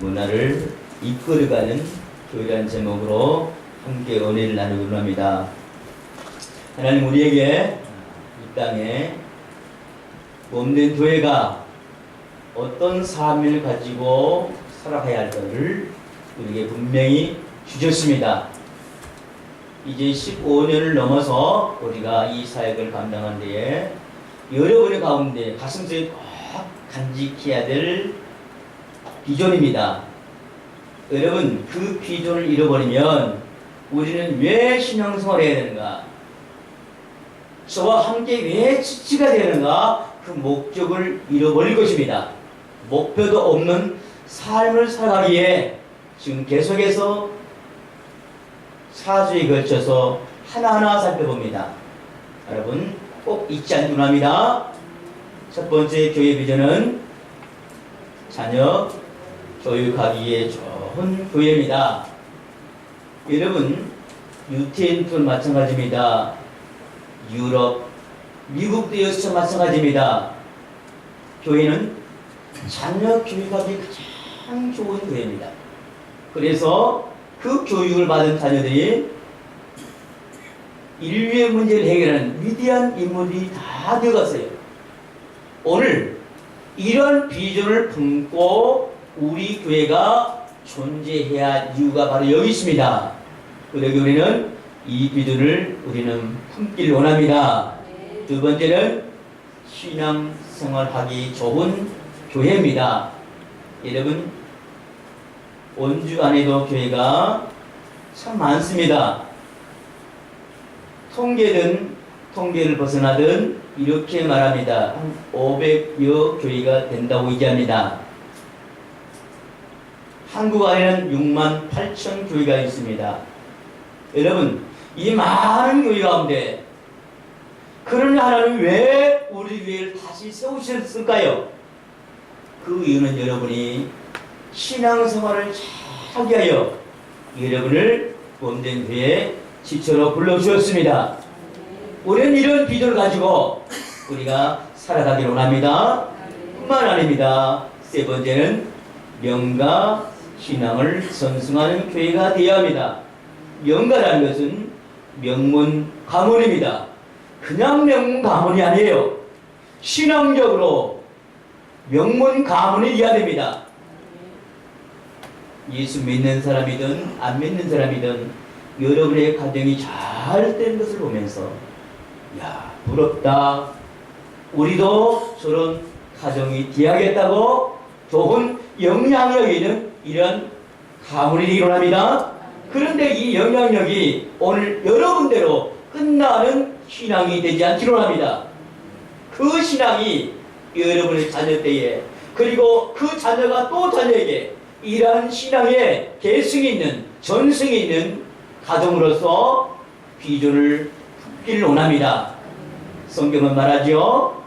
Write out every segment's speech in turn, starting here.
문화를 이끌어가는 교회라는 제목으로 함께 은혜를 나누기로 합니다. 하나님 우리에게 이 땅에 몸된 교회가 어떤 사명을 가지고 살아가야 할 것을 우리에게 분명히 주셨습니다. 이제 15년을 넘어서 우리가 이 사역을 감당한 데에 여러분의 가운데 가슴속에 꼭 간직해야 될 비전입니다. 여러분, 그 비전을 잃어버리면 우리는 왜 신앙생활을 해야 되는가? 저와 함께 왜 지치가 되는가? 그 목적을 잃어버릴 것입니다. 목표도 없는 삶을 살아가기에 지금 계속해서 4주에 걸쳐서 하나하나 살펴봅니다. 여러분 꼭 잊지 않기로 합니다. 첫 번째 교회 비전은 자녀 교육하기에 좋은 교회입니다. 여러분 유태인도 마찬가지입니다. 유럽, 미국도 역시 마찬가지입니다. 교회는 자녀 교육하기 가장 좋은 교회입니다. 그래서 그 교육을 받은 자녀들이 인류의 문제를 해결하는 위대한 인물이 다 되어갔어요. 오늘 이런 비전을 품고 우리 교회가 존재해야 할 이유가 바로 여기 있습니다. 그러기 우리는 이 비전을 우리는 품기를 원합니다. 두 번째는 신앙생활하기 좋은 교회입니다. 여러분 원주 안에도 교회가 참 많습니다. 통계를 벗어나든 이렇게 말합니다. 한 500여 교회가 된다고 얘기합니다. 한국 안에는 6만 8천 교회가 있습니다. 여러분, 이 많은 교회 가운데 그러나 하나님 왜 우리 교회를 다시 세우셨을까요? 그 이유는 여러분이 신앙생활을 하게 하여 여러분을 몸된 교회에 지체로 불러주셨습니다. 우리는 이런 비전을 가지고 우리가 살아가기를 원합니다. 뿐만 아닙니다. 세 번째는 명가 신앙을 선승하는 교회가 되어야 합니다. 명가라는 것은 명문 가문입니다. 그냥 명문 가문이 아니에요. 신앙적으로 명문 가문이 되어야 됩니다. 예수 믿는 사람이든 안 믿는 사람이든 여러분의 가정이 잘 된 것을 보면서 야 부럽다. 우리도 저런 가정이 되어야겠다고 좋은 영향력이 있는 이런 가문이 되기로 합니다. 그런데 이 영향력이 오늘 여러분대로 끝나는 신앙이 되지 않기로 합니다. 그 신앙이 여러분의 자녀 때에 그리고 그 자녀가 또 자녀에게 이러한 신앙의 계승이 있는 전승이 있는 가정으로서 비전을 품기를 원합니다. 성경은 말하죠.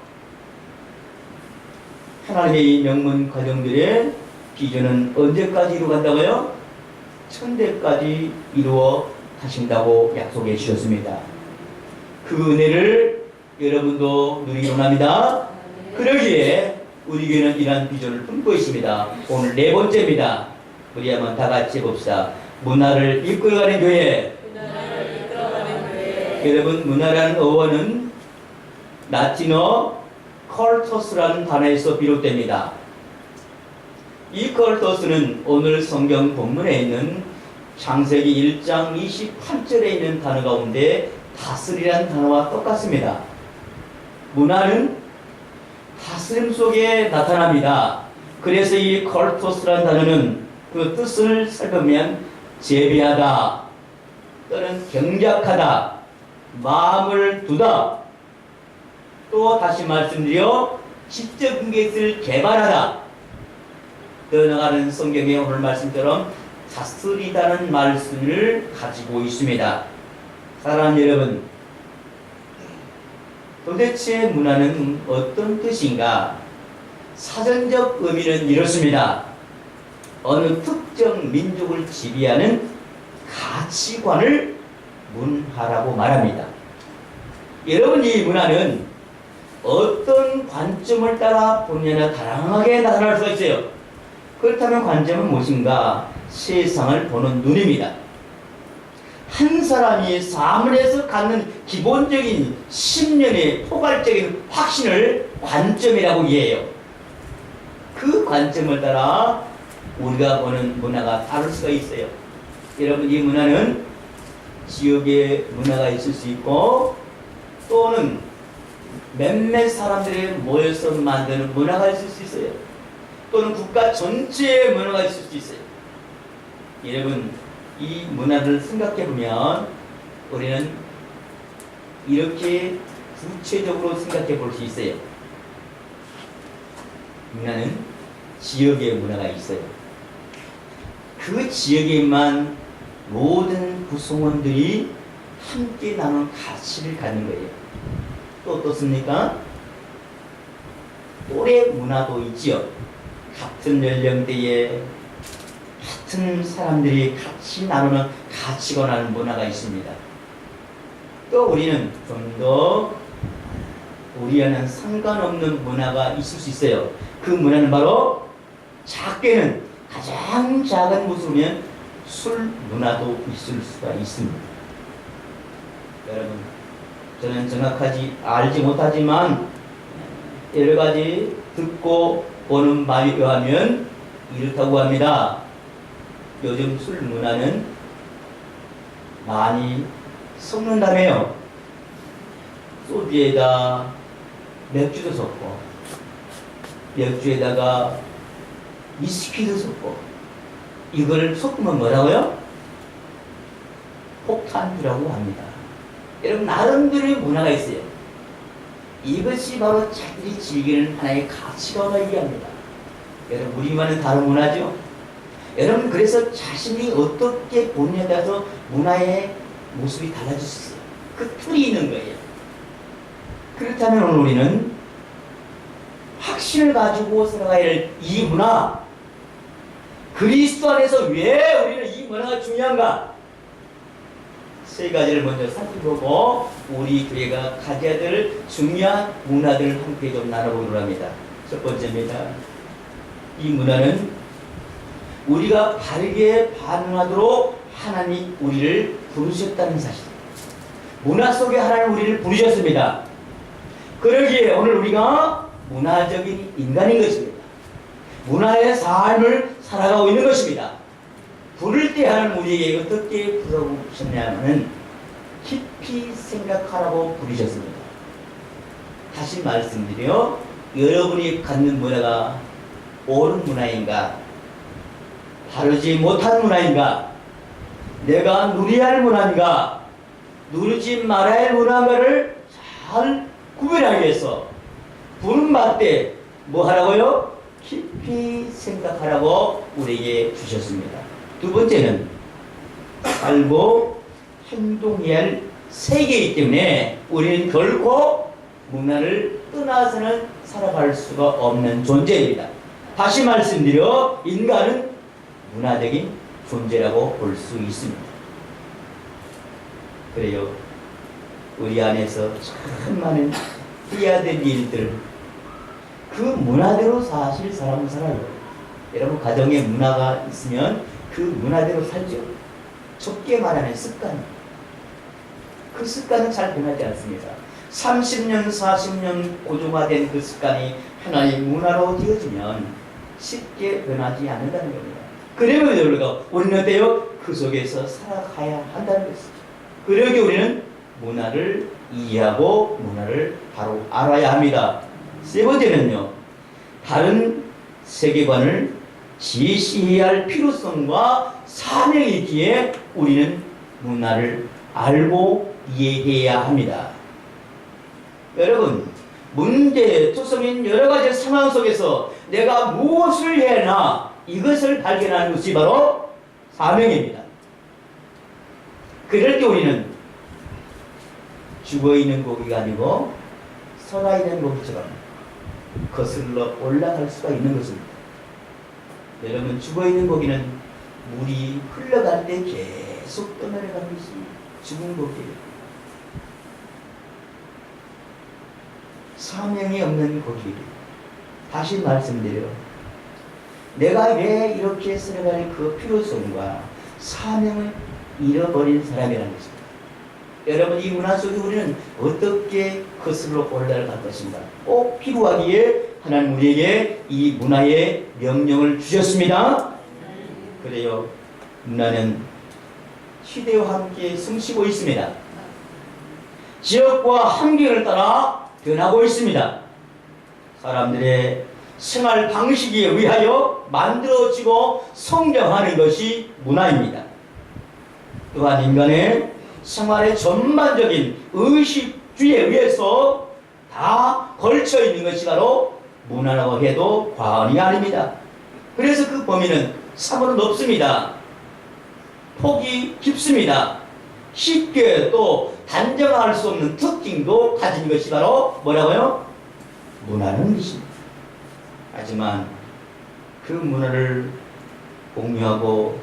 하나님의 명문 가정들의 비전은 언제까지 이루어간다고요? 천대까지 이루어 가신다고 약속해 주셨습니다. 그 은혜를 여러분도 누리기로 합니다. 그러기에 우리 교회는 이러한 비전을 품고 있습니다. 오늘 네 번째입니다. 우리 한번 다 같이 해봅시다. 문화를 이끌어가는 교회. 여러분 문화라는 어원은 라틴어 컬터스라는 단어에서 비롯됩니다. 이 컬터스는 오늘 성경 본문에 있는 창세기 1장 28절에 있는 단어 가운데 다스리라는 단어와 똑같습니다. 문화는 다스림 속에 나타납니다. 그래서 이 컬토스라는 단어는 그 뜻을 살펴보면 재배하다 또는 경작하다, 마음을 두다, 또 다시 말씀드려 지적 것을 개발하다, 더 나아가는 성경의 오늘 말씀처럼 다스리다는 말씀을 가지고 있습니다. 사랑하는 여러분, 도대체 문화는 어떤 뜻인가? 사전적 의미는 이렇습니다. 어느 특정 민족을 지배하는 가치관을 문화라고 말합니다. 여러분, 이 문화는 어떤 관점을 따라 보느냐에 다양하게 나타날 수가 있어요. 그렇다면 관점은 무엇인가? 세상을 보는 눈입니다. 한 사람이 삶을 해서 갖는 기본적인 신념의 포괄적인 확신을 관점이라고 이해해요. 그 관점을 따라 우리가 보는 문화가 다를 수가 있어요. 여러분, 이 문화는 지역의 문화가 있을 수 있고 또는 몇몇 사람들이 모여서 만드는 문화가 있을 수 있어요. 또는 국가 전체의 문화가 있을 수 있어요. 여러분, 이 문화를 생각해 보면 우리는 이렇게 구체적으로 생각해 볼 수 있어요. 문화는 지역의 문화가 있어요. 그 지역에만 모든 구성원들이 함께 나눈 가치를 갖는 거예요. 또 어떻습니까? 또래 문화도 있지요. 같은 연령대에 같은 사람들이 같이 나누는 가치관하는 문화가 있습니다. 또 우리는 좀 더 우리와는 상관없는 문화가 있을 수 있어요. 그 문화는 바로 작게는 가장 작은 모습이면 술 문화도 있을 수가 있습니다. 여러분, 저는 정확하지 알지 못하지만 여러 가지 듣고 보는 말에 의하면 이렇다고 합니다. 요즘 술 문화는 많이 섞는다며요. 소주에다 맥주도 섞고 맥주에다가 위스키도 섞고 이걸 섞으면 뭐라고요? 폭탄주라고 합니다. 여러분, 나름대로의 문화가 있어요. 이것이 바로 자기들이 즐기는 하나의 가치관을 얘기합니다. 여러분, 우리만은 다른 문화죠. 여러분, 그래서 자신이 어떻게 보느냐에 따라서 문화의 모습이 달라질 수 있어요. 그 틀이 있는 거예요. 그렇다면 오늘 우리는 확신을 가지고 살아가야 할 이 문화, 그리스도 안에서 왜 우리는 이 문화가 중요한가? 세 가지를 먼저 살펴보고 우리 교회가 가져야 될 중요한 문화들을 함께 좀 나눠보기로 합니다. 첫 번째입니다. 이 문화는 우리가 바르게 반응하도록 하나님이 우리를 부르셨다는 사실. 문화 속에 하나님 우리를 부르셨습니다. 그러기에 오늘 우리가 문화적인 인간인 것입니다. 문화의 삶을 살아가고 있는 것입니다. 부를 때 하나님 우리에게 어떻게 부르셨냐면 깊이 생각하라고 부르셨습니다. 다시 말씀드려, 여러분이 갖는 문화가 옳은 문화인가, 바르지 못한 문화인가, 내가 누려야 할 문화인가, 누리지 말아야 할 문화인가를 잘 구별하기 위해서 부름받을 때 뭐 하라고요? 깊이 생각하라고 우리에게 주셨습니다. 두 번째는 살고 행동해야 할 세계이기 때문에 우리는 결코 문화를 떠나서는 살아갈 수가 없는 존재입니다. 다시 말씀드려, 인간은 문화적인 존재라고 볼 수 있습니다. 그래요. 우리 안에서 참 많은 해야 될 일들, 그 문화대로 사실 사람은 살아요. 여러분, 가정에 문화가 있으면 그 문화대로 살죠. 좁게 말하는 습관. 그 습관은 잘 변하지 않습니다. 30년, 40년 고정화된 그 습관이 하나의 문화로 되어지면 쉽게 변하지 않는다는 겁니다. 그러면 우리는 어때요? 그 속에서 살아가야 한다는 것이죠. 그러기 우리는 문화를 이해하고 문화를 바로 알아야 합니다. 세 번째는요, 다른 세계관을 제시해야 할 필요성과 사명이 있기에 우리는 문화를 알고 이해해야 합니다. 여러분, 문제 투성인 여러 가지 상황 속에서 내가 무엇을 해야 하나, 이것을 발견하는 것이 바로 사명입니다. 그럴 때 우리는 죽어있는 고기가 아니고 살아있는 고기처럼 거슬러 올라갈 수가 있는 것입니다. 여러분, 죽어있는 고기는 물이 흘러갈 때 계속 떠내려가는 것이 죽은 고기예요. 사명이 없는 고기. 다시 말씀드려, 내가 왜 이렇게 살아갈 그 필요성과 사명을 잃어버린 사람이라는 것입니다. 여러분, 이 문화 속에 우리는 어떻게 거슬러 올라갈 것인가? 꼭 필요하기에 하나님 우리에게 이 문화의 명령을 주셨습니다. 그래요. 문화는 시대와 함께 숨쉬고 있습니다. 지역과 환경을 따라 변하고 있습니다. 사람들의 생활 방식에 의하여 만들어지고 성장하는 것이 문화입니다. 또한 인간의 생활의 전반적인 의식주의에 의해서 다 걸쳐 있는 것이 바로 문화라고 해도 과언이 아닙니다. 그래서 그 범위는 사고는 높습니다. 폭이 깊습니다. 쉽게 또 단정할 수 없는 특징도 가진 것이 바로 뭐라고요? 문화는 것입니다. 하지만 그 문화를 공유하고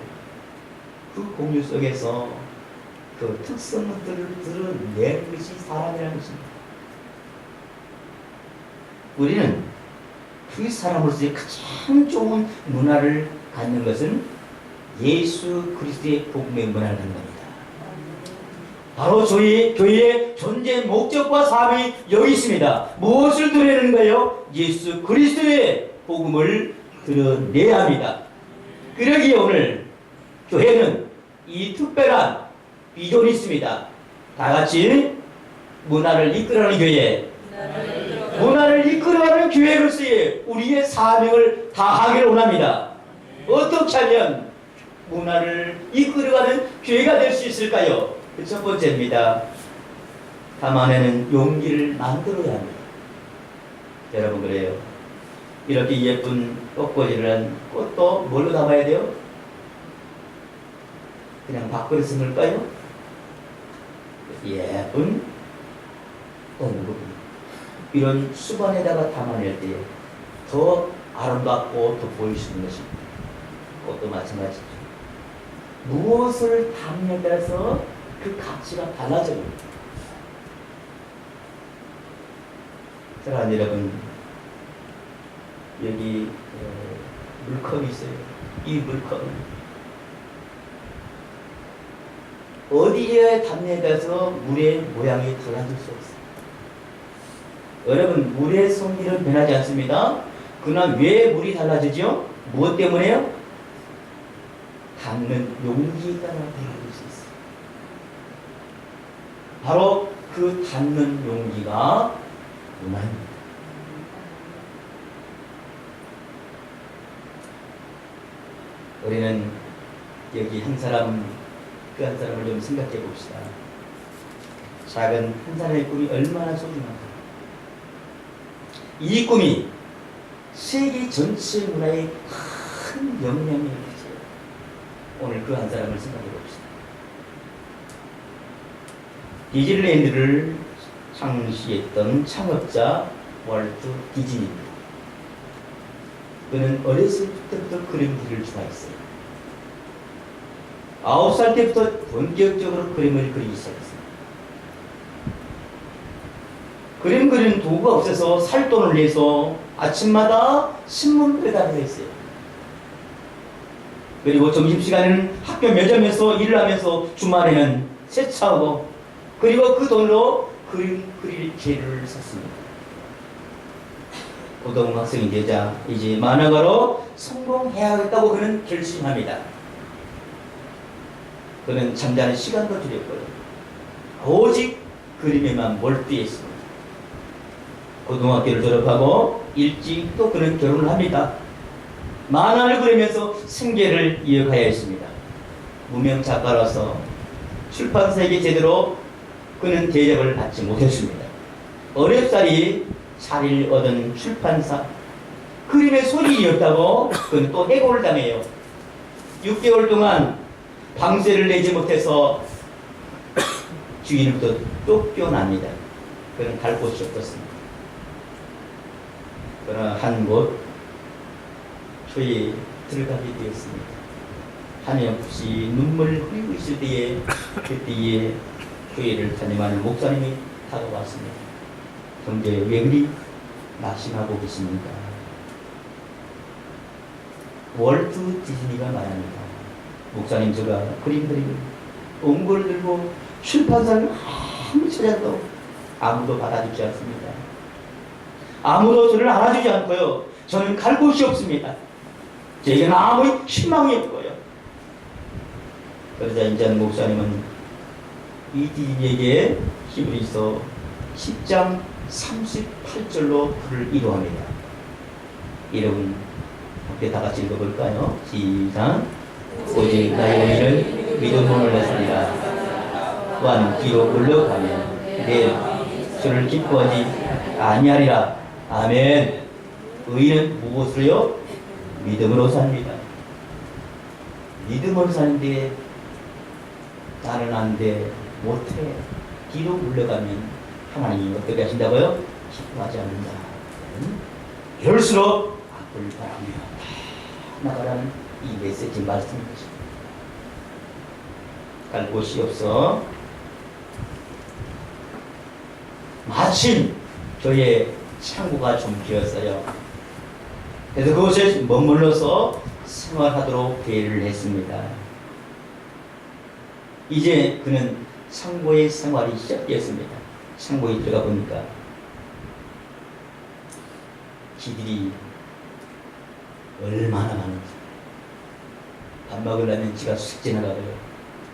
그 공유 속에서 그 특성들을 드러내는 것이 사람이라는 것입니다. 우리는 그 사람으로서의 가장 좋은 문화를 갖는 것은 예수 그리스도의 복음의 문화를 갖는 겁니다. 바로 저희 교회의 존재 목적과 사명이 여기 있습니다. 무엇을 드러내는가요? 예수 그리스도의 복음을 드러내야 합니다. 그러기에 오늘 교회는 이 특별한 비전이 있습니다. 다 같이 문화를 이끌어가는 교회, 문화를 이끌어가는 교회로서의 우리의 사명을 다하기를 원합니다. 어떻게 하면 문화를 이끌어가는 교회가 될 수 있을까요? 그 첫 번째입니다. 다만에는 용기를 만들어야 합니다. 여러분, 그래요. 이렇게 예쁜 꽃꽂이를 한 꽃도 뭘로 담아야 돼요? 그냥 밖으로 심을까요? 예쁜 꽃무구 이런 수건에다가 담아낼 때 더 아름답고 더 보일 수 있는 것입니다. 꽃도 마찬가지죠. 무엇을 담느냐에 따라서 그 가치가 달라져요. 사랑하는 여러분, 여기 물컵이 있어요. 이 물컵은 어디에 담느냐에 따라서 물의 모양이 달라질 수 있어요. 여러분, 물의 성질은 변하지 않습니다. 그러나 왜 물이 달라지죠? 무엇 때문에요? 담는 용기에 따라 달라질 수 있어요. 바로 그 담는 용기가 문화입니다. 우리는 여기 한 사람, 그 한 사람을 좀 생각해 봅시다. 작은 한 사람의 꿈이 얼마나 소중한가. 이 꿈이 세계 전체 문화에 큰 영향을 미쳐요. 오늘 그 한 사람을 생각해 봅시다. 디즈니랜드를 창시했던 창업자 월트 디즈니입니다. 그는 어렸을 때부터 그림들을 좋아했어요. 9살 때부터 본격적으로 그림을 그리기 시작했어요. 그림 그리는 도구가 없어서 살 돈을 내서 아침마다 신문 배달을 했어요. 그리고 점심시간에는 학교 매점에서 일을 하면서 주말에는 세차하고, 그리고 그 돈으로 그림 그릴 재료를 샀습니다. 고등학생이 되자 이제 만화가로 성공해야겠다고 그는 결심합니다. 그는 잠자는 시간도 줄였고요. 오직 그림에만 몰두했습니다. 고등학교를 졸업하고 일찍 또 그는 결혼을 합니다. 만화를 그리면서 생계를 이어가야 했습니다. 무명 작가로서 출판사에게 제대로 그는 대접을 받지 못했습니다. 어렵사리 자리를 얻은 출판사, 그림의 소리였다고 그는 또 해고를 당해요. 6개월 동안 방세를 내지 못해서 주인으로부터 쫓겨납니다. 그는 갈 곳이 없었습니다. 그러나 한 곳 교회에 들어가게 되었습니다. 한없이 눈물을 흘리고 있을 때에 그때에 교회를 담임하는 목사님이 다가왔습니다. 형제, 왜 그리 낙심하고 계십니까? 월트 디즈니가 말합니다. 목사님, 제가 그림 그리고 원고를 들고 출판사를 아무리 찾아도 아무도 받아주지 않습니다. 아무도 저를 알아주지 않고요. 저는 갈 곳이 없습니다. 제게는 아무 희망이 없고요. 그러자 이제 목사님은 이 디즈니에게 히브리서 10장 38절로 글을 이루합니다. 여러분 함께 다 같이 읽어볼까요? 시작. 오직 나의 의는 믿음으로 했으리라. 또한 뒤로 올라가면 내 주를 기뻐하지 아니하리라. 아멘. 의는 무엇으로요? 믿음으로 삽니다. 믿음으로 사는데 나는 안 돼, 못해. 뒤로 물러가면 하나님이 어떻게 하신다고요? 기뻐하지 않는다. 이럴수록 악을 바라며 나가라는 이 메시지 말씀인 것입니다. 갈 곳이 없어 마침 저의 창고가 좀 비었어요. 그래서 그곳에 머물러서 생활하도록 대의를 했습니다. 이제 그는 창고의 생활이 시작되었습니다. 창고에 들어가 보니까 기들이 얼마나 많은지. 밥 먹으려면 지가 쑥 지나가고요.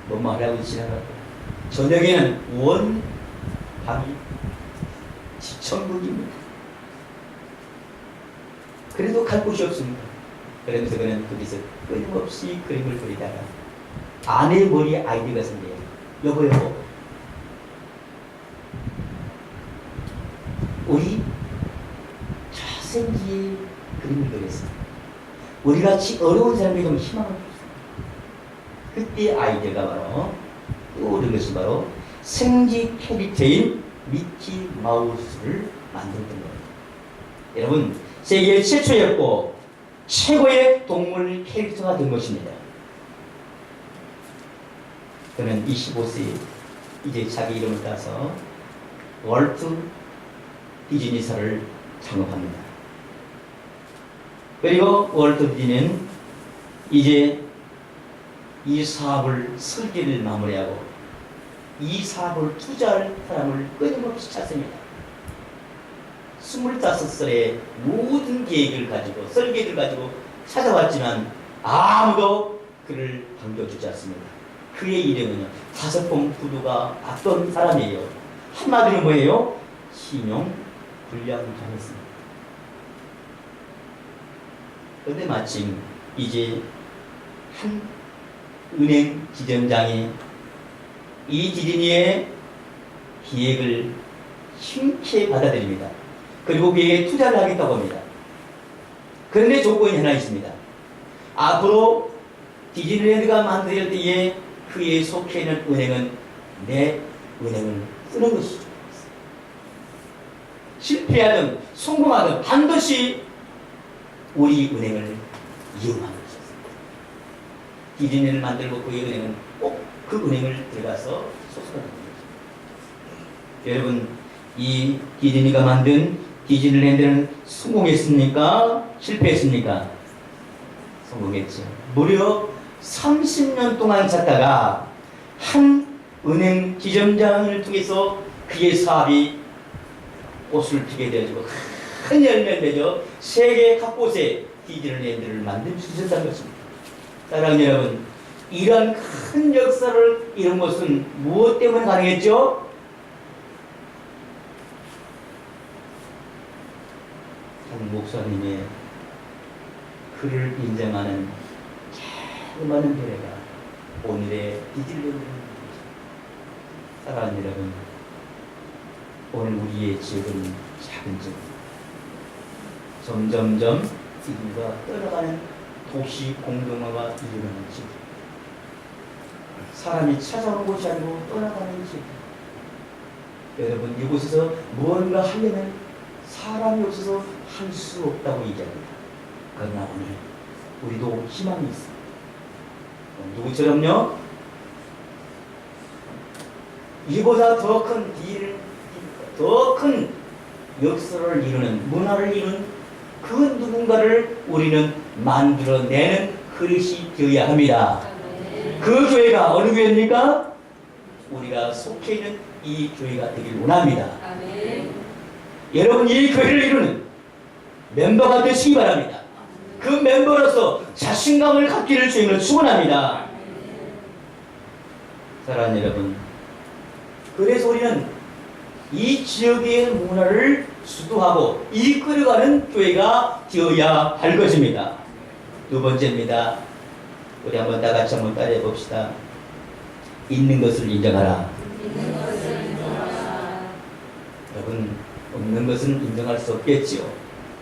뭐뭐 하려고 지나가고. 저녁에는 원 밤이 지천국입니다. 그래도 갈 곳이 없습니다. 그러면서 그는 거기서 끊임없이 그림을 그리다가 아내의 머리에 아이디어가 생겨요. 여보, 우리 자생지에 그림을 그렸어요. 우리같이 어려운 사람에게 좀 희망을 줬어요. 그때 아이디어가 바로 떠오른 것이 바로 생지 캐릭터인 미키 마우스를 만들었던 겁니다. 여러분, 세계 최초였고 최고의 동물 캐릭터가 된 것입니다. 그는 25세에 이제 자기 이름을 따서 월트 디즈니사를 창업합니다. 그리고 월트 디즈니는 이제 이 사업을 설계를 마무리하고 이 사업을 투자할 사람을 끊임없이 찾습니다. 25살에 모든 계획을 가지고 설계를 가지고 찾아왔지만 아무도 그를 반겨주지 않습니다. 그의 이름은요, 5번 부두가 왔던 사람이에요. 한마디로 뭐예요? 신용 불량자였습니다. 그런데 마침 이제 한 은행 지점장이 이 디즈니의 기획을 힘께 받아들입니다. 그리고 그에게 투자를 하겠다고 합니다. 그런데 조건이 하나 있습니다. 앞으로 디즈니랜드가 만들어질 때에 그에 속해 있는 은행은 내 은행을 쓰는 것이죠. 실패하든 성공하든 반드시 우리 은행을 이용하는 것이었습니다. 디즈니를 만들고 그의 은행은 꼭 그 은행을 들어가서 소속하는 것입니다. 여러분, 이 디즈니가 만든 디즈니랜드는 성공했습니까? 실패했습니까? 성공했죠. 무려 30년 동안 찾다가 한 은행 지점장을 통해서 그의 사업이 꽃을 피게 되어지고 큰 열매를 맺어 세계 각곳에 디즈니랜드를 만든 주셨다는 것입니다. 사랑하는 여러분, 이러한 큰 역사를 이룬 것은 무엇 때문에 가능했죠? 한 목사님의 그를 인정하는 많은 교회가 오늘의 디즈니랜드입니다. 사랑하는 여러분, 오늘 우리의 지역은 작은 지역, 점점점 인구가 떠나가는 도시 공동화가 이루어지는 지역, 사람이 찾아오는 곳이 아니고 떠나가는 지역. 여러분, 이곳에서 무언가 하려면 사람이 없어서 할 수 없다고 얘기합니다. 그러나 오늘 우리도 희망이 있습니다. 누구처럼요? 이보다 더 큰 더 큰 역사를 이루는, 문화를 이루는 그 누군가를 우리는 만들어내는 그릇이 되어야 합니다. 그 교회가 어느 교회입니까? 우리가 속해 있는 이 교회가 되길 원합니다. 여러분, 이 교회를 이루는 멤버가 되시기 바랍니다. 그 멤버로서 자신감을 갖기를 주님을 축원합니다. 사랑하는 여러분, 그래서 우리는 이 지역의 문화를 주도하고 이끌어가는 교회가 되어야 할 것입니다. 두 번째입니다. 우리 한번 다 같이 한번 따라해 봅시다. 있는 것을 인정하라. 여러분, 없는 것은 인정할 수 없겠지요.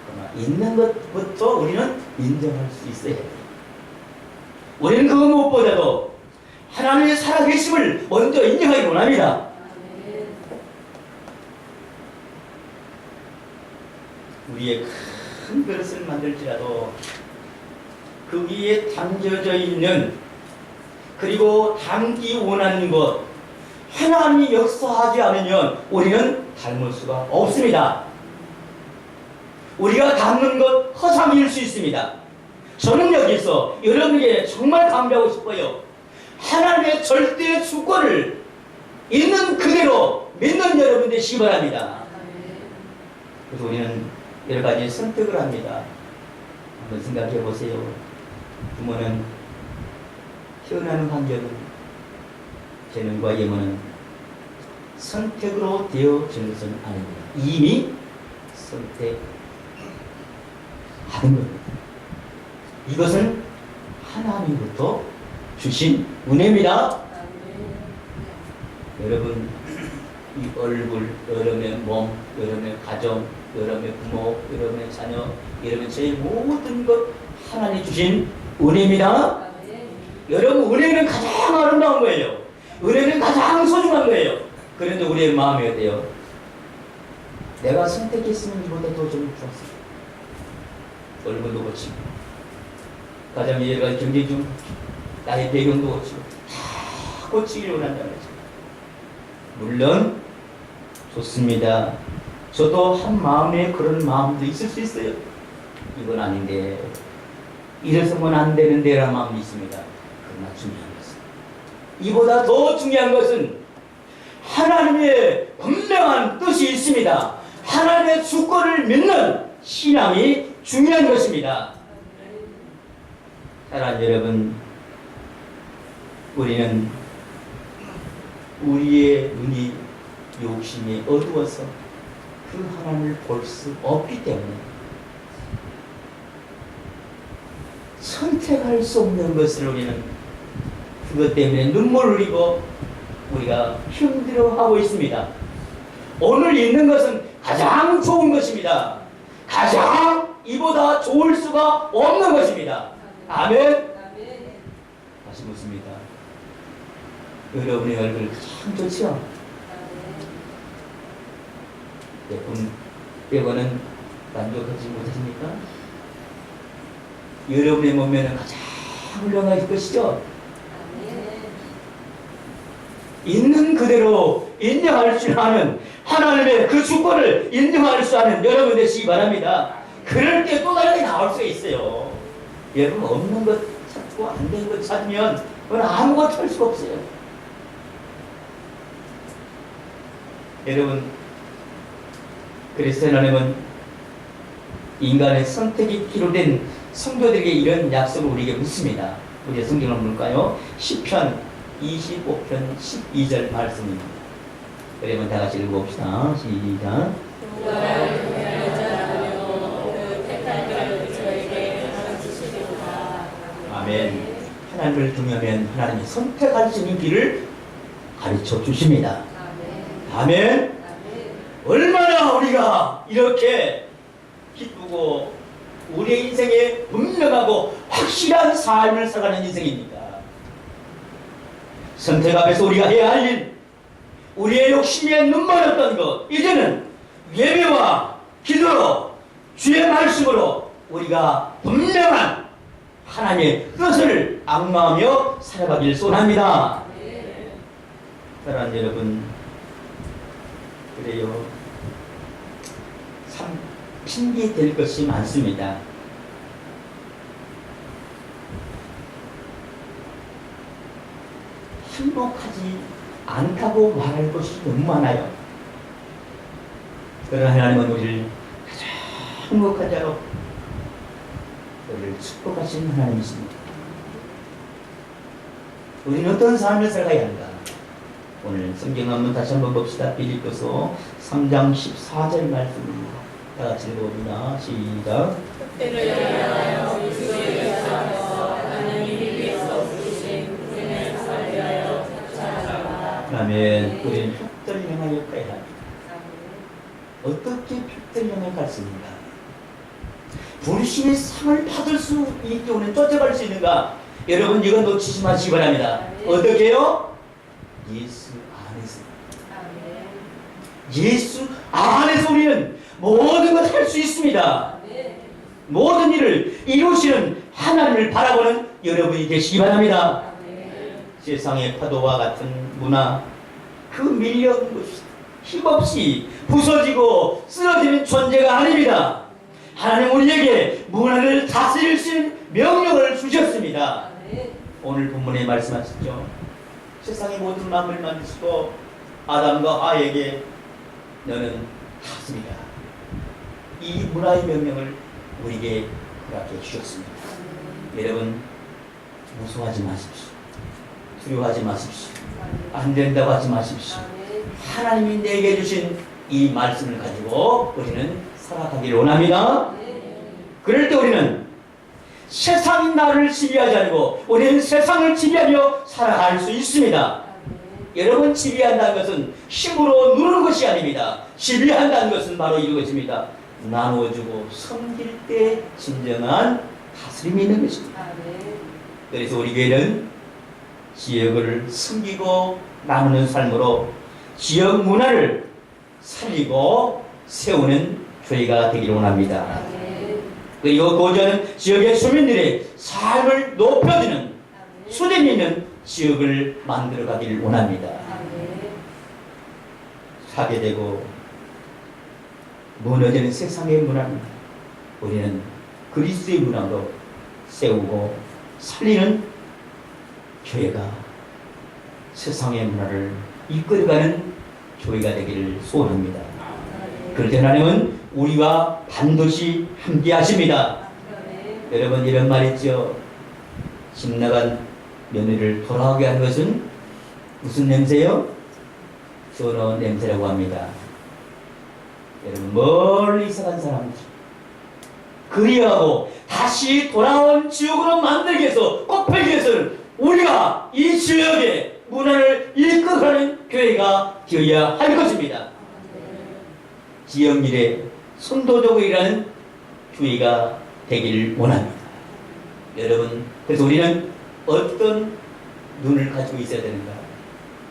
그러나 있는 것부터 우리는 인정할 수 있어야 해요. 우리는 그 무엇보다도 하나님의 살아계심을 먼저 인정하기 원합니다. 우리의 큰 그릇을 만들지라도 그 위에 담겨져 있는, 그리고 담기 원하는 것, 하나님이 역사하지 않으면 우리는 닮을 수가 없습니다. 우리가 닮는 것 허상일 수 있습니다. 저는 여기서 여러분에게 정말 강조하고 싶어요. 하나님의 절대 주권을 있는 그대로 믿는 여러분 되시기 바랍니다. 그래서 우리는 여러 가지 선택을 합니다. 한번 생각해 보세요. 부모는 태어나는 환경은, 재능과 예문은 선택으로 되어지는 것은 아닙니다. 이미 선택하는 겁니다. 이것은 하나님부터 주신 은혜입니다. 여러분, 이 얼굴, 여러분의 몸, 여러분의 가정, 여러분의 부모, 여러분의 자녀, 여러분의 제 모든 것 하나님 주신 은혜입니다. 여러분, 은혜는 가장 아름다운 거예요. 은혜는 가장 소중한 거예요. 그런데 우리의 마음이 어때요? 내가 선택했으면 이보다 더 좀 좋았어. 얼굴도 고치고, 가정의 여러 가지 경제 중 나의 배경도 고치고, 다 고치기를 원한다는 거죠. 물론 좋습니다. 저도 한 마음에 그런 마음도 있을 수 있어요. 이건 아닌데, 이래서는 안 되는데 라는 마음이 있습니다. 그러나 중요한 것은, 이보다 더 중요한 것은 하나님의 분명한 뜻이 있습니다. 하나님의 주권을 믿는 신앙이 중요한 것입니다. 사랑하는 여러분, 우리는 우리의 눈이 욕심이 어두워서 그 하나님을 볼 수 없기 때문에 선택할 수 없는 것을 우리는 그것 때문에 눈물을 흘리고 우리가 힘들어하고 있습니다. 오늘 있는 것은 가장 좋은 것입니다. 가장 이보다 좋을 수가 없는 것입니다. 아멘. 다시 묻습니다. 여러분의 얼굴 참 좋죠? 예쁜 빼고는 만족하지 못하십니까? 여러분의 몸매는 가장 훌륭하실 것이죠? 있는 그대로 인정할 줄 아는, 하나님의 그 주권을 인정할 수 아는 여러분 되시기 바랍니다. 그럴 때 또 다르게 나올 수 있어요. 여러분, 없는 것 찾고 안 되는 것 찾으면 그건 아무것도 할 수가 없어요. 여러분, 그리스도 하나님은 인간의 선택이 기록된 성도들에게 이런 약속을 우리에게 묻습니다. 우리 성경을 볼까요? 시편 25편 12절 말씀입니다. 그러면 다 같이 읽어봅시다. 시작. 아멘. 하나님을 두면 하나님이 선택할 수 있는 길을 가르쳐 주십니다. 아멘. 얼마나 우리가 이렇게 기쁘고 우리의 인생에 분명하고 확실한 삶을 살아가는 인생입니까? 선택 앞에서 우리가 해야 할 일, 우리의 욕심에 눈멀었던 것, 이제는 예배와 기도로, 주의 말씀으로 우리가 분명한 하나님의 뜻을 앙망하며 살아가길 소원합니다. 사랑하는 여러분, 그래요. 핑계 댈 것이 많습니다. 행복하지 않다고 말할 것이 너무 많아요. 그러나 하나님은 우리를 가장 행복한 자로 우리를 축복하신 하나님이십니다. 우리는 어떤 삶을 살아가야 하는가? 오늘 성경 한번 다시 한번 봅시다. 빌립보서 3장 14절 말씀입니다. 다 같이 읽어봅니다. 시작. 그러면 우리는 흑들 향하여 가야 합니다. 어떻게 흑들 향하여 갔습니까? 부르심의 상을 받을 수 있게 우리는 쫓아갈 수 있는가? 여러분 이거 놓치지 마시기 바랍니다. 어떻게요? 예수 안에서. 예수 안에서 우리는 모든 것 할 수 있습니다. 모든 일을 이루시는 하나님을 바라보는 여러분이 되시기 바랍니다. 세상의 파도와 같은 문화, 그 밀려온 것이 힘없이 부서지고 쓰러지는 존재가 아닙니다. 하나님 우리에게 문화를 다스릴 수 있는 명령을 주셨습니다. 오늘 본문에 말씀하셨죠. 세상의 모든 만물을 만드시고 아담과 하와에게 너는 다스리라. 이 문화의 명령을 우리에게 허락해 주셨습니다. 여러분 무서워하지 마십시오. 두려워하지 마십시오. 안 된다고 하지 마십시오. 하나님이 내게 주신 이 말씀을 가지고 우리는 살아가기를 원합니다. 그럴 때 우리는 세상이 나를 지배하지 않고 우리는 세상을 지배하며 살아갈 수 있습니다. 여러분 지배한다는 것은 힘으로 누르는 것이 아닙니다. 지배한다는 것은 바로 이것입니다. 나누어주고 섬길 때 진정한 다스림이 있는 것입니다. 그래서 우리 교회는 지역을 섬기고 나누는 삶으로 지역 문화를 살리고 세우는 교회가 되기를 원합니다. 그리고 고전은 지역의 주민들의 삶을 높여주는 수렴 있는 지역을 만들어가기를 원합니다. 파괴되고 무너지는 세상의 문화는 우리는 그리스도의 문화로 세우고 살리는 교회가 세상의 문화를 이끌어가는 교회가 되기를 소원합니다. 그럴 때 하나님은 우리와 반드시 함께 하십니다. 여러분 이런 말 있죠. 집 나간 며느리를 돌아오게 하는 것은 무슨 냄새요? 전어 냄새라고 합니다. 여러분 멀리서 간 사람들 그리하고 다시 돌아온 지역으로 만들기 위해서 꼽히기 위해서는 우리가 이 지역의 문화를 이끌어가는 교회가 되어야 할 것입니다. 지역 미래 선도적으로 일하는 교회가 되기를 원합니다. 여러분 그래서 우리는 어떤 눈을 가지고 있어야 되는가?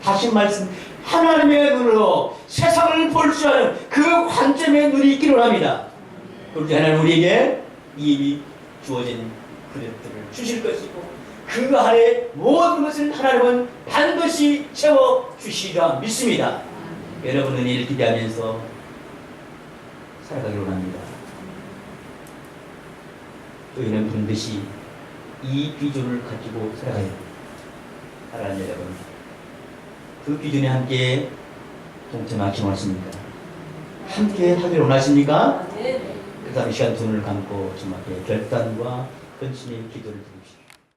다시 말씀 하나님의 눈으로 세상을 볼 줄 아는 그 관점의 눈이 있기를 원합니다. 그렇게 하나님 우리에게 이미 주어진 그릇들을 주실 것이고 그 안에 모든 것을 하나님은 반드시 채워주시리라 믿습니다. 여러분 은혜를 기대하면서 살아가기를 원합니다. 저희는 반드시 이 비전을 가지고 살아가야 합니다. 사랑하는 여러분, 그 비전에 함께 동참하시기 원하십니까? 함께 하기를 원하십니까? 그 다음 이 시간 눈을 감고 주님께 결단과 근심의 기도를 드립시다.